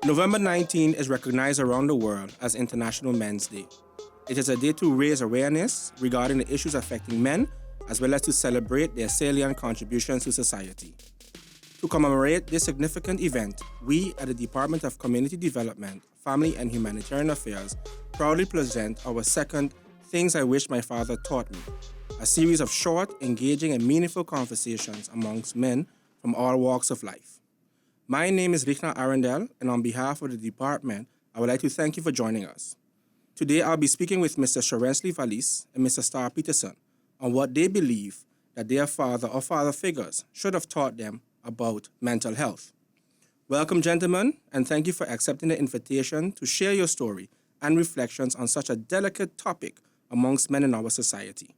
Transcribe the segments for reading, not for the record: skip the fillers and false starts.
November 19 is recognized around the world as International Men's Day. It is a day to raise awareness regarding the issues affecting men, as well as to celebrate their salient contributions to society. To commemorate this significant event, we at the Department of Community Development, Family and Humanitarian Affairs proudly present our second Things I Wish My Father Taught Me, a series of short, engaging, and meaningful conversations amongst men from all walks of life. My name is Richna Arundel, and on behalf of the department, I would like to thank you for joining us. Today, I'll be speaking with Mr. Shorensley Valise and Mr. Star Peterson on what they believe that their father or father figures should have taught them about mental health. Welcome, gentlemen, and thank you for accepting the invitation to share your story and reflections on such a delicate topic amongst men in our society.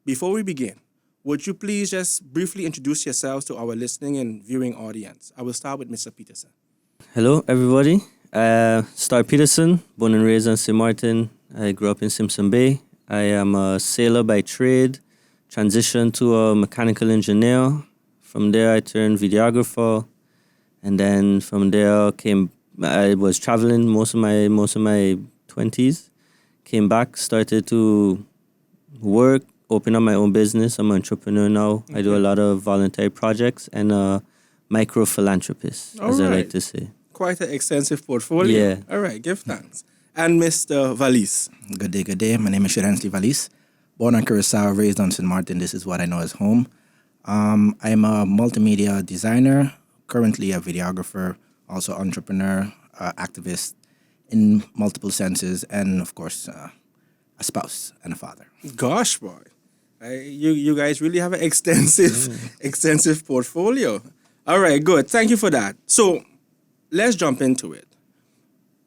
Before we begin, would you please just briefly introduce yourselves to our listening and viewing audience? I will start with Mr. Peterson. Hello, everybody. Star Peterson, born and raised in St. Martin. I grew up in Simpson Bay. I am a sailor by trade, transitioned to a mechanical engineer. From there, I turned videographer, and then from there I was traveling most of my 20s. Came back, started to work, open up my own business. I'm an entrepreneur now. Okay. I do a lot of voluntary projects and a micro-philanthropist, I like to say. Quite an extensive portfolio. Yeah. All right, give thanks. And Mr. Valise. Good day. My name is Shorensley Valise. Born on Curaçao, raised on St. Martin. This is what I know as home. I'm a multimedia designer, currently a videographer, also entrepreneur, activist in multiple senses, and of course, a spouse and a father. Gosh, boy. You guys really have an extensive portfolio. All right, good. Thank you for that. So let's jump into it.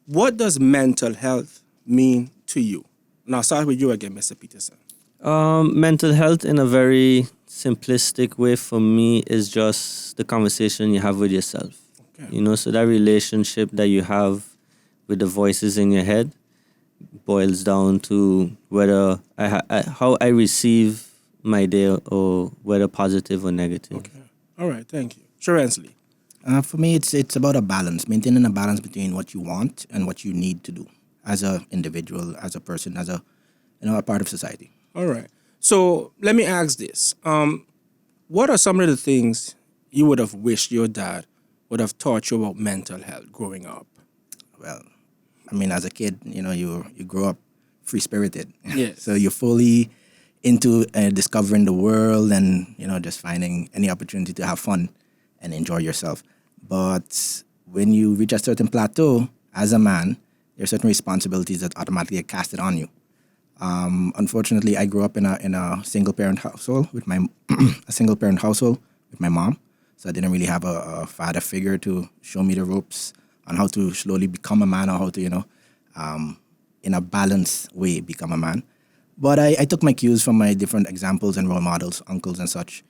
What does mental health mean to you? And I'll start with you again, Mr. Peterson. Mental health in a very simplistic way for me is just the conversation you have with yourself. Okay. So that relationship that you have with the voices in your head boils down to whether how I receive my day or whether positive or negative. Okay. All right, thank you. Shorensley. For me, it's about a balance, maintaining a balance between what you want and what you need to do as an individual, as a person, as a part of society. All right. So let me ask this. What are some of the things you would have wished your dad would have taught you about mental health growing up? Well, as a kid, you grow up free-spirited. Yes. So you're fully into discovering the world and, just finding any opportunity to have fun and enjoy yourself. But when you reach a certain plateau as a man, there are certain responsibilities that automatically get casted on you. Unfortunately, I grew up in a single-parent household with my mom, so I didn't really have a father figure to show me the ropes on how to slowly become a man or how to, in a balanced way, become a man. But I took my cues from my different examples and role models, uncles and such,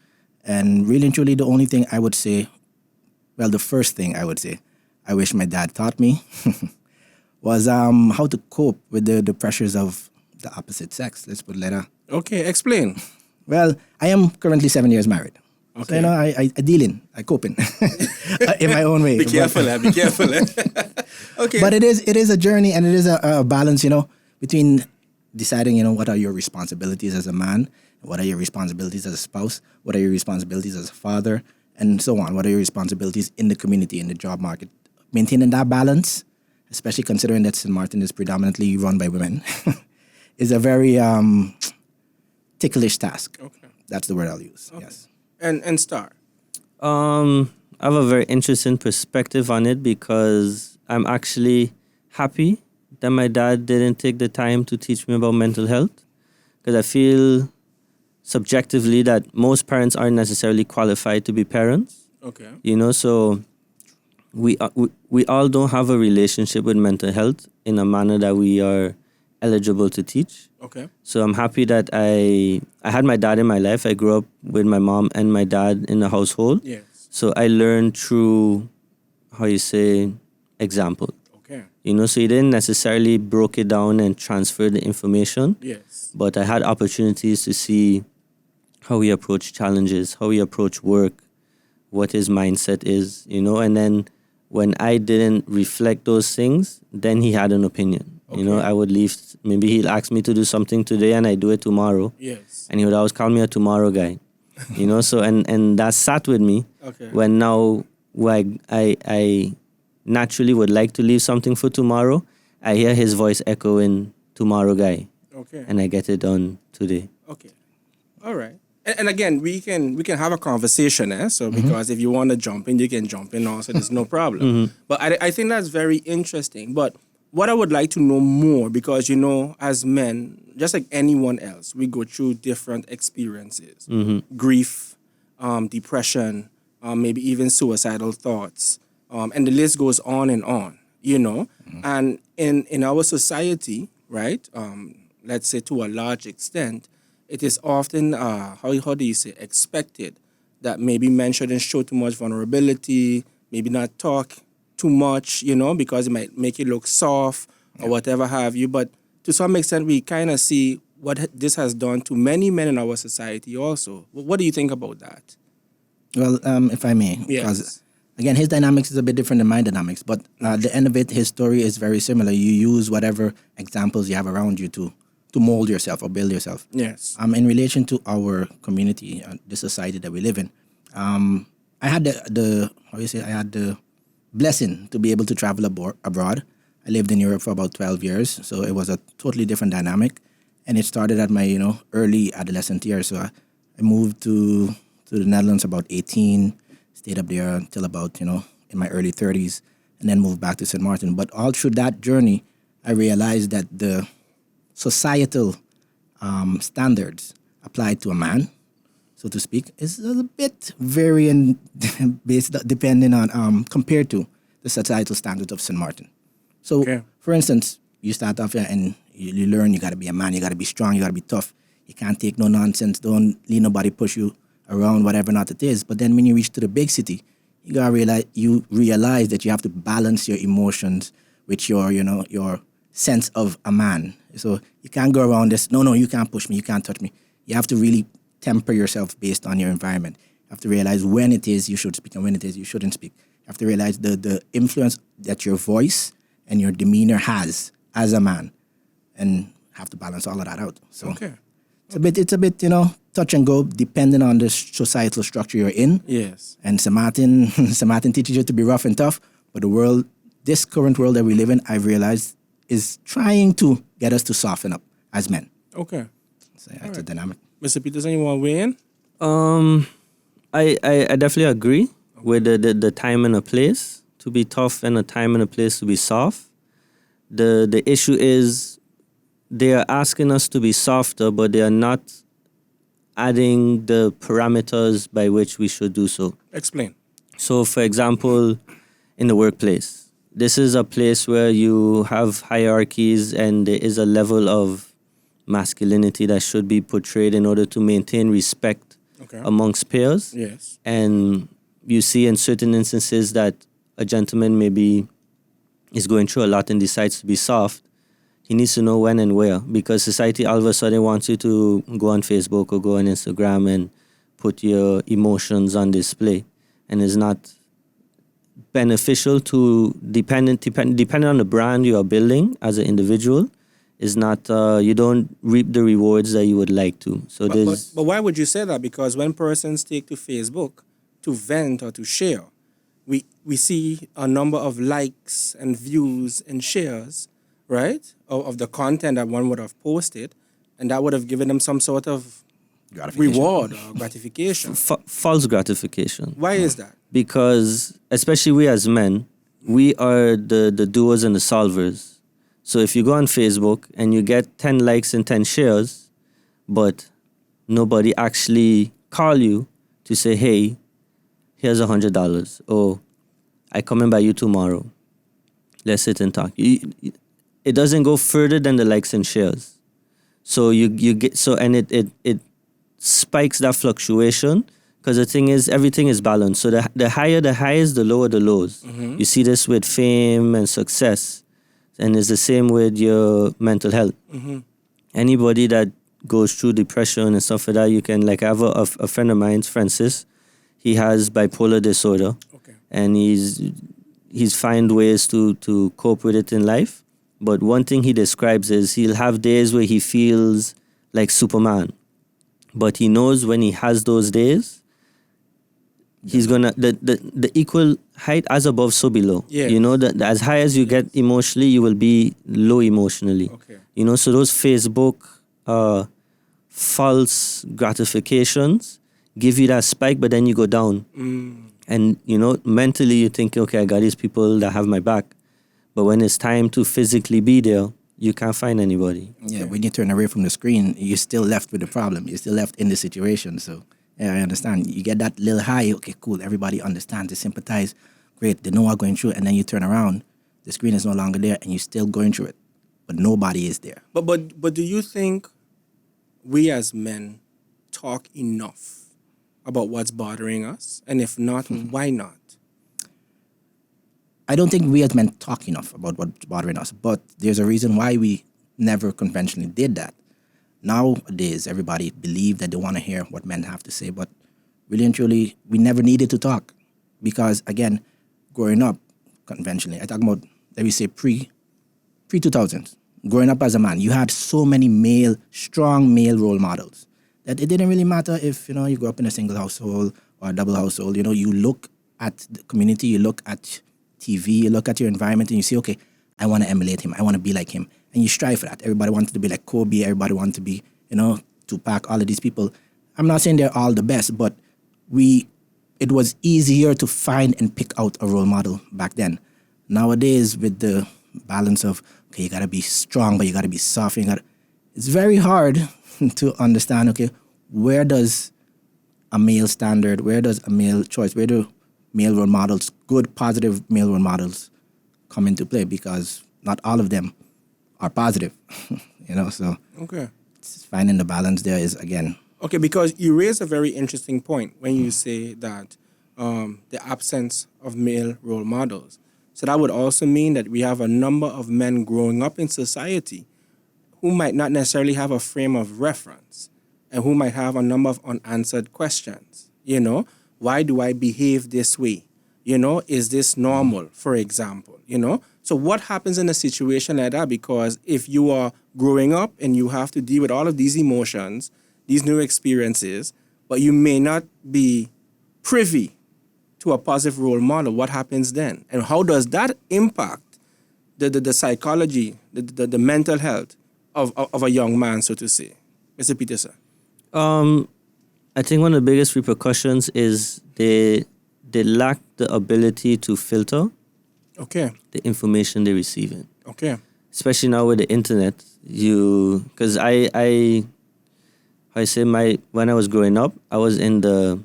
and really and truly, the only thing I would say, the first thing I would say, I wish my dad taught me was how to cope with the pressures of the opposite sex. Let's put it later. Okay, explain. Well, I am currently 7 years married. Okay. So, I cope in my own way. Be careful. Okay. But it is a journey and it is a balance, between deciding, what are your responsibilities as a man, what are your responsibilities as a spouse, what are your responsibilities as a father, and so on. What are your responsibilities in the community, in the job market? Maintaining that balance, especially considering that St. Martin is predominantly run by women, is a very ticklish task. Okay. That's the word I'll use, okay. Yes. And Star? I have a very interesting perspective on it because I'm actually happy that my dad didn't take the time to teach me about mental health, because I feel subjectively that most parents aren't necessarily qualified to be parents. Okay. So we all don't have a relationship with mental health in a manner that we are eligible to teach. Okay. So I'm happy that I had my dad in my life. I grew up with my mom and my dad in the household. Yes. So I learned through, example. Okay. So you didn't necessarily broke it down and transfer the information. Yes. But I had opportunities to see how we approach challenges, how we approach work, what his mindset is, and then when I didn't reflect those things, then he had an opinion. You know, Okay. I would leave. Maybe he'll ask me to do something today, and I do it tomorrow. Yes. And he would always call me a tomorrow guy. You know, so and that sat with me. Okay. When now I naturally would like to leave something for tomorrow, I hear his voice echoing tomorrow guy, Okay. and I get it done today. Okay. All right. And again, we can have a conversation, eh? So because if you want to jump in, you can jump in also. There's no problem. But I think that's very interesting. But what I would like to know more, because as men, just like anyone else, we go through different experiences, grief, depression, maybe even suicidal thoughts, and the list goes on and on. And in our society, right? Let's say to a large extent, it is often how do you say expected that maybe men shouldn't show too much vulnerability, maybe not talk too much, because it might make you look soft or whatever have you. But to some extent, we kind of see what this has done to many men in our society also. What do you think about that? Well, if I may, because Yes. again, his dynamics is a bit different than my dynamics, but at the end of it, his story is very similar. You use whatever examples you have around you to mold yourself or build yourself. Yes. In relation to our community, the society that we live in, I had I had the blessing to be able to travel abroad. I lived in Europe for about 12 years, so it was a totally different dynamic. And it started at my, early adolescent years. So I moved to the Netherlands about 18, stayed up there until about, in my early 30s, and then moved back to St. Martin. But all through that journey, I realized that the societal standards applied to a man, so to speak, is a bit varying based depending on compared to the societal standards of St. Martin. So, Okay. for instance, you start off here and you learn you got to be a man, you got to be strong, you got to be tough. You can't take no nonsense. Don't let nobody push you around, whatever not it is. But then when you reach to the big city, you gotta realize that you have to balance your emotions with your sense of a man. So you can't go around this. No, you can't push me. You can't touch me. You have to really temper yourself based on your environment. You have to realize when it is you should speak and when it is you shouldn't speak. You have to realize the influence that your voice and your demeanor has as a man, and have to balance all of that out. So Okay. it's a bit touch and go depending on the societal structure you're in. Yes. And St. Martin teaches you to be rough and tough, but this current world that we live in, I've realized, is trying to get us to soften up as men. Okay. So that's a dynamic. Mr. Peterson, you want to weigh in? I definitely agree with the time and a place to be tough and a time and a place to be soft. The issue is they are asking us to be softer, but they are not adding the parameters by which we should do so. Explain. So, for example, in the workplace, this is a place where you have hierarchies and there is a level of masculinity that should be portrayed in order to maintain respect Okay. amongst peers. Yes. And you see in certain instances that a gentleman maybe is going through a lot and decides to be soft. He needs to know when and where, because society all of a sudden wants you to go on Facebook or go on Instagram and put your emotions on display, and it's not beneficial to depending on the brand you are building as an individual. Is not you don't reap the rewards that you would like to. So But why would you say that? Because when persons take to Facebook to vent or to share, we see a number of likes and views and shares, right, of the content that one would have posted, and that would have given them some sort of Gratification. reward or gratification. false gratification. Why is that? Because especially we as men, we are the doers and the solvers. So if you go on Facebook and you get 10 likes and 10 shares, but nobody actually call you to say, hey, here's $100, or I coming by you tomorrow. Let's sit and talk. It doesn't go further than the likes and shares. So you get and it spikes that fluctuation, because the thing is everything is balanced. So the higher the highs, the lower the lows. You see this with fame and success, and it's the same with your mental health. Anybody that goes through depression and stuff like that, you can, like, I have a friend of mine, Francis. He has bipolar disorder. Okay. And he's he's find ways to cope with it in life. But one thing he describes is he'll have days where he feels like Superman. But he knows when he has those days, he's gonna the equal height as above, so below. Yeah. You know, that as high as you get emotionally, you will be low emotionally. Okay. You know, so those Facebook false gratifications give you that spike, but then you go down. And, you know, mentally you think, okay, I got these people that have my back. But when it's time to physically be there, you can't find anybody. Yeah, when you turn away from the screen, you're still left with the problem. You're still left in the situation. So, yeah, I understand. You get that little high, okay, cool. Everybody understands, they sympathize. Great, they know what going through. And then you turn around, the screen is no longer there, and you're still going through it. But nobody is there. But do you think we as men talk enough about what's bothering us? And if not, why not? I don't think we as men talk enough about what's bothering us, but there's a reason why we never conventionally did that. Nowadays, everybody believes that they want to hear what men have to say, but really and truly, we never needed to talk because, again, growing up conventionally, I talk about, let me say, pre-2000s, growing up as a man, you had so many strong male role models that it didn't really matter if, you know, you grew up in a single household or a double household. You know, you look at the community, you look at TV, you look at your environment and you say, okay, I want to emulate him. I want to be like him. And you strive for that. Everybody wanted to be like Kobe. Everybody wanted to be, you know, Tupac, all of these people. I'm not saying they're all the best, but it was easier to find and pick out a role model back then. Nowadays, with the balance of, okay, you got to be strong, but you got to be soft. It's very hard to understand, okay, where does a male standard, where does a male choice, where do male role models, good, positive male role models come into play, because not all of them are positive, you know, so Okay. finding the balance there is, again. Okay, because you raise a very interesting point when you say that the absence of male role models. So that would also mean that we have a number of men growing up in society who might not necessarily have a frame of reference and who might have a number of unanswered questions. You know, why do I behave this way? You know, is this normal, for example? You know, so what happens in a situation like that? Because if you are growing up and you have to deal with all of these emotions, these new experiences, but you may not be privy to a positive role model, what happens then? And how does that impact the psychology, the mental health of a young man, so to say? Mr. Peterson. I think one of the biggest repercussions is they lack the ability to filter Okay. the information they're receiving. Okay. Especially now with the internet, because when I was growing up, I was in the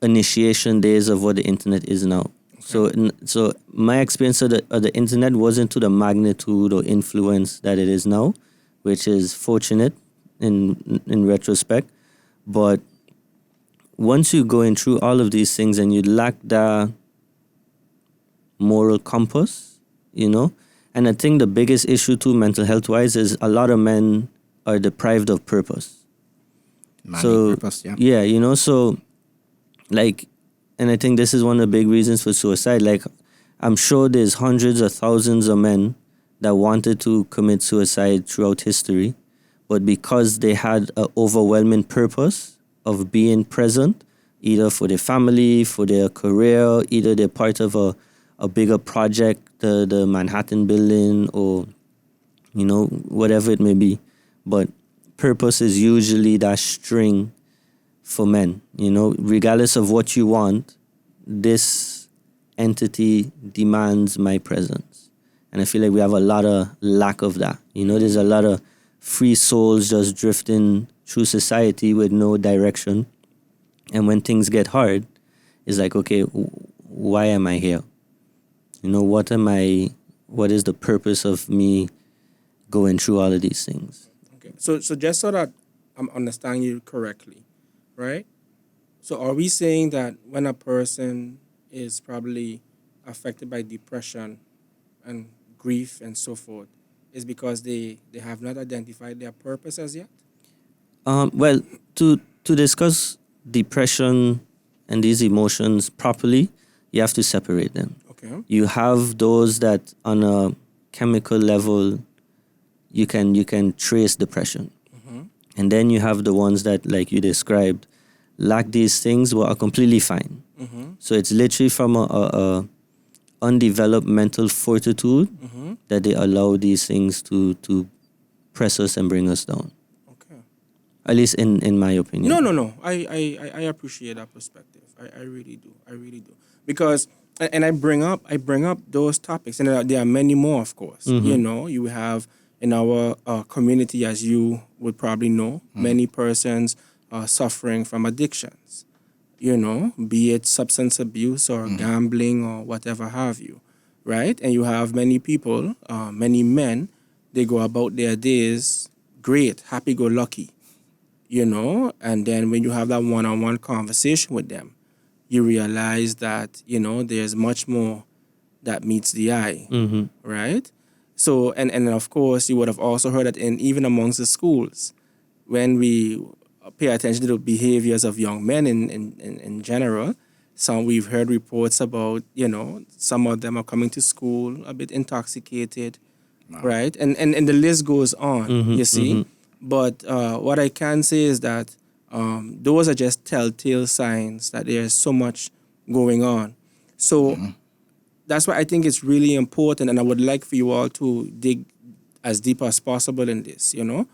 initiation days of what the internet is now. Okay. So my experience of the internet wasn't to the magnitude or influence that it is now, which is fortunate in retrospect. But once you're going through all of these things and you lack the moral compass, you know, and I think the biggest issue too, mental health wise, is a lot of men are deprived of purpose. Purpose, yeah. Yeah, you know, so like, and I think this is one of the big reasons for suicide. Like, I'm sure there's hundreds of thousands of men that wanted to commit suicide throughout history, but because they had an overwhelming purpose of being present, either for their family, for their career, either they're part of a bigger project, the Manhattan building, or, you know, whatever it may be. But purpose is usually that string for men, you know, regardless of what you want, this entity demands my presence. And I feel like we have a lot of lack of that. You know, there's a lot of free souls just drifting through society with no direction. And when things get hard, it's like, okay, why am I here? You know, what is the purpose of me going through all of these things? Okay. So just so that I'm understanding you correctly, right? So are we saying that when a person is probably affected by depression and grief and so forth, is because they have not identified their purpose as yet? Well, to discuss depression and these emotions properly, you have to separate them. Okay. Okay. You have those that on a chemical level you can trace depression. And then you have the ones that, like you described, lack these things but are completely fine. So it's literally from a undeveloped mental fortitude that they allow these things to press us and bring us down. Okay. At least in my opinion. No. I appreciate that perspective. I really do. I really do. Because and I bring up those topics, and there are many more, of course. You know, you have in our community, as you would probably know, many persons are suffering from addictions. You know, be it substance abuse or gambling or whatever have you, right? And you have many people, many men, they go about their days great, happy-go-lucky, you know, and then when you have that one-on-one conversation with them, you realize that, you know, there's much more that meets the eye, right? So, and of course, you would have also heard that even amongst the schools, when we pay attention to the behaviors of young men in general, we've heard reports about, you know, some of them are coming to school a bit intoxicated, right? And the list goes on, you see? But what I can say is that those are just telltale signs that there's so much going on. So that's why I think it's really important, and I would like for you all to dig as deep as possible in this, you know?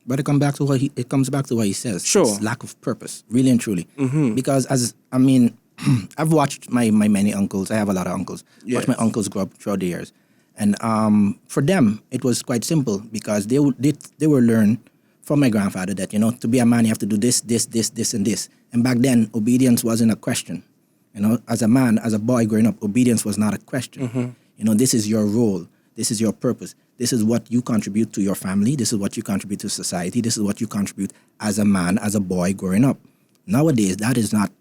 But it comes back to what he says. Sure. It's lack of purpose, really and truly. Because I've watched my many uncles. I have a lot of uncles. Yes. Watched my uncles grow up throughout the years, and for them it was quite simple because they were learned from my grandfather that, you know, to be a man you have to do this, and this. And back then obedience wasn't a question. You know, as a man, as a boy growing up, obedience was not a question. You know, this is your role. This is your purpose. This is what you contribute to your family. This is what you contribute to society. This is what you contribute as a man, as a boy growing up. Nowadays, that is not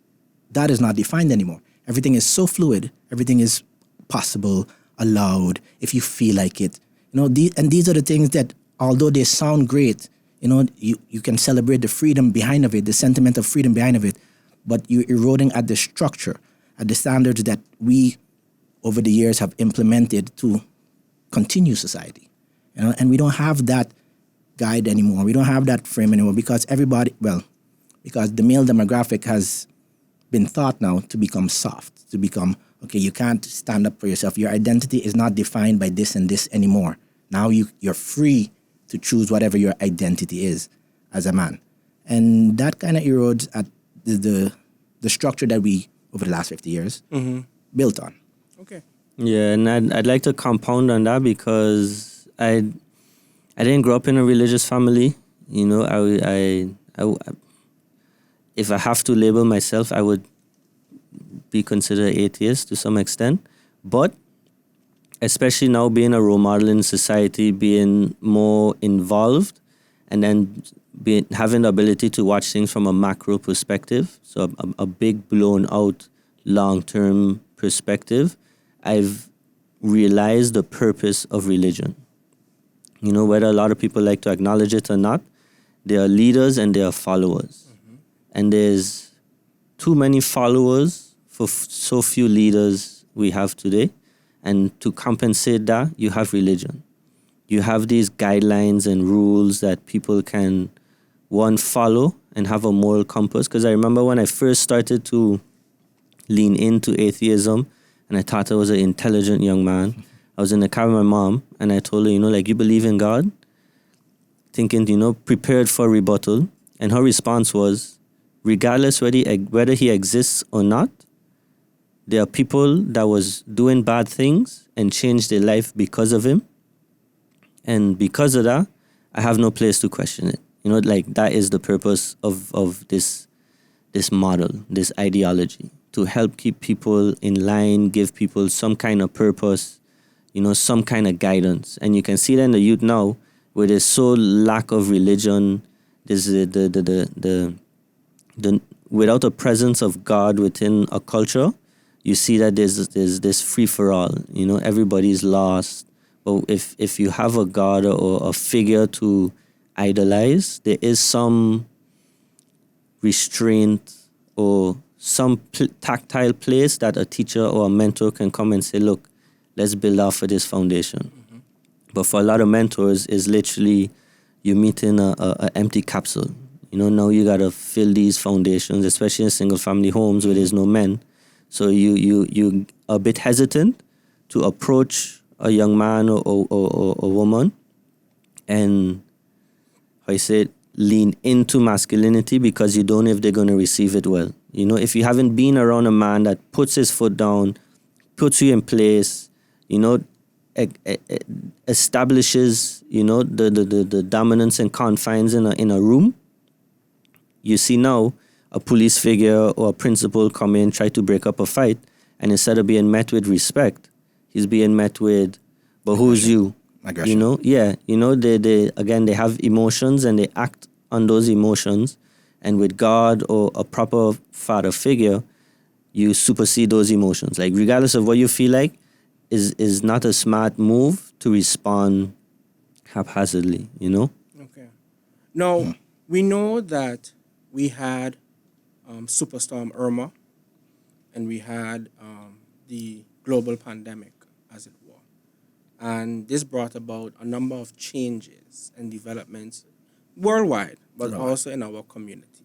defined anymore. Everything is so fluid. Everything is possible, allowed, if you feel like it. You know, these are the things that, although they sound great, you know, you can celebrate the freedom behind of it, the sentiment of freedom behind of it, but you're eroding at the structure, at the standards that we, over the years, have implemented to continue society. You know, and we don't have that guide anymore. We don't have that frame anymore because because the male demographic has been taught now to become soft, to become, okay, you can't stand up for yourself. Your identity is not defined by this and this anymore. Now you're free to choose whatever your identity is as a man. And that kind of erodes at the structure that we, over the last 50 years, built on. Okay. Yeah, and I'd like to compound on that because I didn't grow up in a religious family. You know, I if I have to label myself, I would be considered atheist to some extent. But especially now being a role model in society, being more involved, and then having the ability to watch things from a macro perspective, so a big blown out long-term perspective, I've realized the purpose of religion. You know, whether a lot of people like to acknowledge it or not, there are leaders and there are followers. And there's too many followers for so few leaders we have today. And to compensate that, you have religion. You have these guidelines and rules that people can, one, follow and have a moral compass. Because I remember when I first started to lean into atheism, and I thought I was an intelligent young man. I was in the car with my mom, and I told her, you know, like, you believe in God? Thinking, you know, prepared for rebuttal. And her response was, regardless whether he exists or not, there are people that was doing bad things and changed their life because of him. And because of that, I have no place to question it. You know, like, that is the purpose of this model, this ideology, to help keep people in line, give people some kind of purpose, you know, some kind of guidance. And you can see that in the youth now, where there's so lack of religion, there's the without a presence of God within a culture, you see that there's this free for all. You know, everybody's lost. But if you have a God or a figure to idolize, there is some restraint or some tactile place that a teacher or a mentor can come and say, look, let's build off of this foundation. But for a lot of mentors, it's literally you meet in a empty capsule. Now you got to fill these foundations, especially in single family homes where there's no men. So you a bit hesitant to approach a young man or a woman and, how I say it, lean into masculinity because you don't know if they're going to receive it well. If you haven't been around a man that puts his foot down, puts you in place, establishes, the dominance and confines in a room, you see now a police figure or a principal come in, try to break up a fight, and instead of being met with respect, he's being met with, but who's you? Aggression. They have emotions and they act on those emotions, and with God or a proper father figure, you supersede those emotions. Like, regardless of what you feel like, is not a smart move to respond haphazardly, Okay. Now, we know that we had Superstorm Irma, and we had the global pandemic, as it were. And this brought about a number of changes and developments worldwide, but also in our community.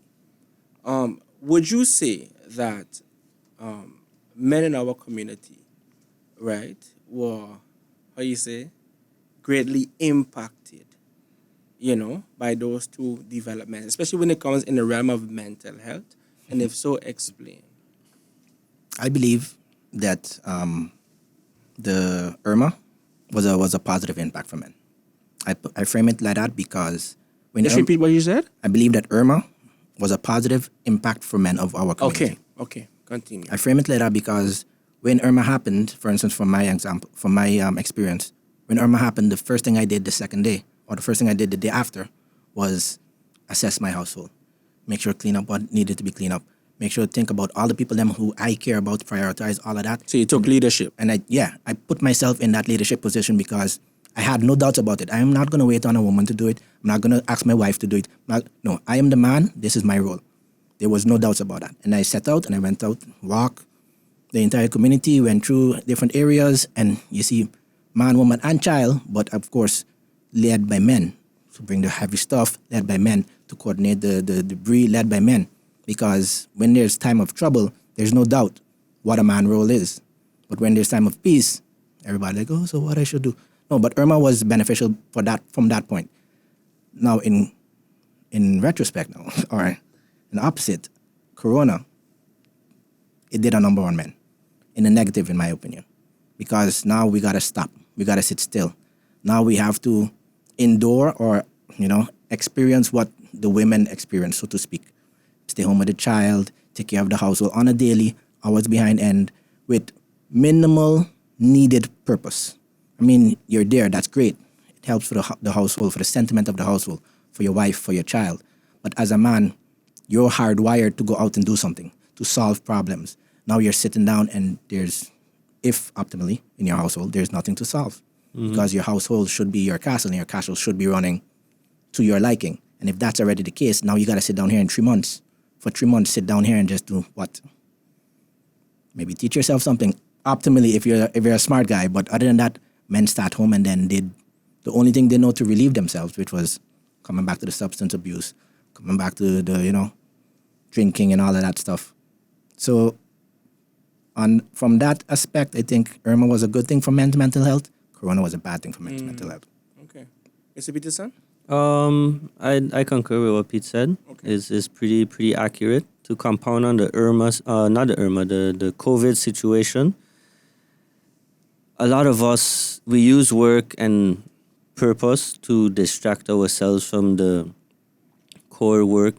Would you say that men in our community, right, were, greatly impacted, by those two developments, especially when it comes in the realm of mental health? And if so, explain. I believe that the Irma was a positive impact for men. I frame it like that because when Just repeat what you said. I believe that Irma was a positive impact for men of our community. Okay, continue. I frame it like that because when Irma happened, for instance, from my experience, when Irma happened, the first thing I did the second day, or the first thing I did the day after, was assess my household. Make sure clean up what needed to be cleaned up. Make sure to think about all the people them who I care about, prioritize all of that. So you took leadership. And I put myself in that leadership position because I had no doubts about it. I am not going to wait on a woman to do it. I'm not going to ask my wife to do it. No, I am the man. This is my role. There was no doubts about that. And I set out and I went out, walk the entire community, went through different areas, and you see man, woman, and child, but of course, led by men. To bring the heavy stuff, led by men. To coordinate the debris, led by men. Because when there's time of trouble, there's no doubt what a man's role is. But when there's time of peace, everybody like, oh, so what I should do? No, but Irma was beneficial for that from that point. Now, in retrospect now, all right, in the opposite, Corona, it did a number on men. In a negative, in my opinion. Because now we got to stop. We got to sit still. Now we have to endure or, experience what the women experience, so to speak. Stay home with the child, take care of the household on a daily, hours behind end, with minimal needed purpose. I mean, you're there, that's great. It helps for the household, for the sentiment of the household, for your wife, for your child. But as a man, you're hardwired to go out and do something, to solve problems. Now you're sitting down and if optimally in your household, there's nothing to solve. Mm-hmm. Because your household should be your castle and your castle should be running to your liking. And if that's already the case, now you got to sit down here in 3 months. For 3 months, sit down here and just do what? Maybe teach yourself something. Optimally, if you're a smart guy. But other than that, men start home and then did the only thing they know to relieve themselves, which was coming back to the substance abuse, coming back to the, drinking and all of that stuff. So from that aspect, I think Irma was a good thing for men's mental health. Corona was a bad thing for men's mental health. Okay. Mr. Peterson? I concur with what Pete said. Okay. Is pretty accurate. To compound on the the COVID situation, a lot of us, we use work and purpose to distract ourselves from the core work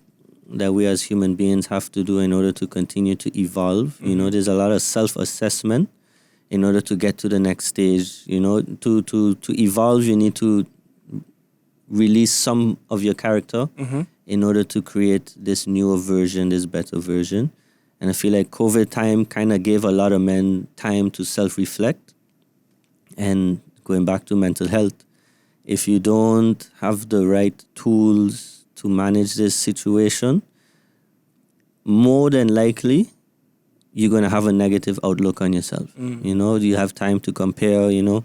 that we as human beings have to do in order to continue to evolve. Mm-hmm. There's a lot of self-assessment in order to get to the next stage. To evolve, you need to release some of your character in order to create this newer version, this better version. And I feel like COVID time kind of gave a lot of men time to self-reflect. And going back to mental health, if you don't have the right tools to manage this situation, more than likely, you're going to have a negative outlook on yourself. You know, you have time to compare, you know,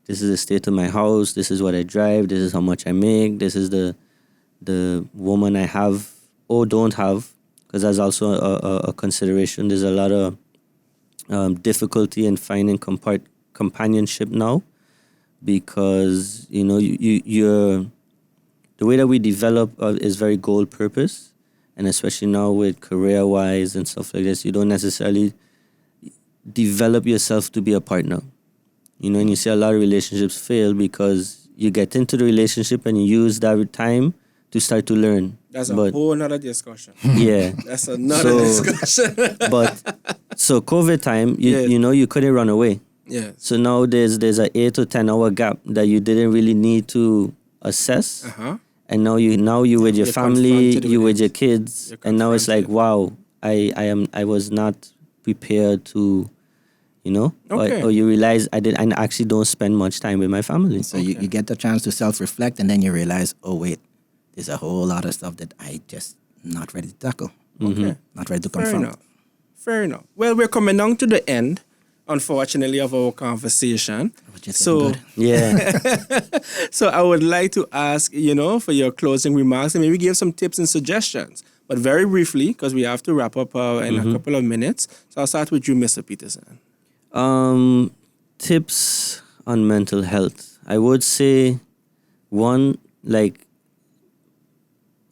this is the state of my house, this is what I drive, this is how much I make, this is the woman I have or don't have, because that's also a consideration. There's a lot of difficulty in finding companionship now, because, you know, you're the way that we develop is very goal purpose, and especially now with career-wise and stuff like this, you don't necessarily develop yourself to be a partner. You know, and you see a lot of relationships fail because you get into the relationship and you use that time to start to learn. That's a whole nother discussion. Yeah. That's another discussion. So COVID time, you know, you couldn't run away. Yeah. So now there's an 8 to 10 hour gap that you didn't really need to assess. And now you with your family, you with your kids, and now it's like, wow, I was not prepared to, you know, or you realize I actually don't spend much time with my family. So you get the chance to self-reflect, and then you realize, oh wait, there's a whole lot of stuff that I just not ready to tackle. Not ready to confront. Fair enough. Well, we're coming down to the end, unfortunately, of our conversation. So yeah. So I would like to ask, you know, for your closing remarks and maybe give some tips and suggestions, but very briefly, because we have to wrap up in a couple of minutes. So I'll start with you, Mr. Peterson. Tips on mental health. I would say, one, like,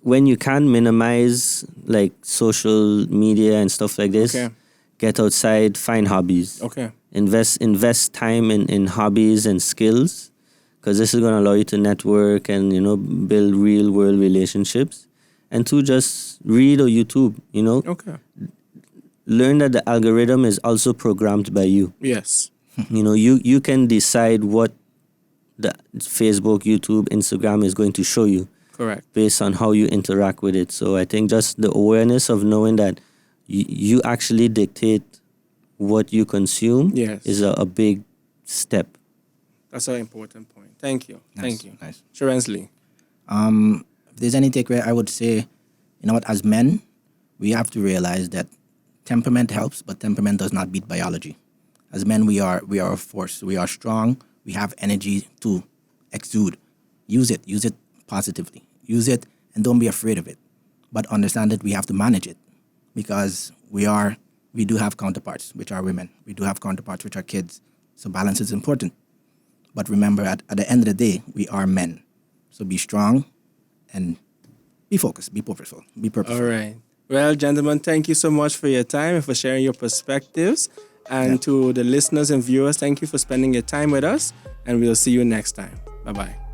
when you can minimize like social media and stuff like this, get outside, find hobbies. Invest time in hobbies and skills, because this is going to allow you to network and, you know, build real world relationships. And two, just read or YouTube, you know. Learn that the algorithm is also programmed by you. Yes. You know, you can decide what the Facebook, YouTube, Instagram is going to show you. Correct. Based on how you interact with it. So I think just the awareness of knowing that you actually dictate what you consume is a big step. That's an important point. Thank you. Thank you. Nice. Sharensley. If there's any takeaway, I would say, you know what, as men, we have to realize that temperament helps, but temperament does not beat biology. As men, we are a force. We are strong. We have energy to exude. Use it positively. Use it and don't be afraid of it. But understand that we have to manage it, because we do have counterparts, which are women. We do have counterparts, which are kids. So balance is important. But remember, at the end of the day, we are men. So be strong and be focused, be purposeful, be purposeful. All right. Well, gentlemen, thank you so much for your time and for sharing your perspectives. And to the listeners and viewers, thank you for spending your time with us. And we'll see you next time. Bye-bye.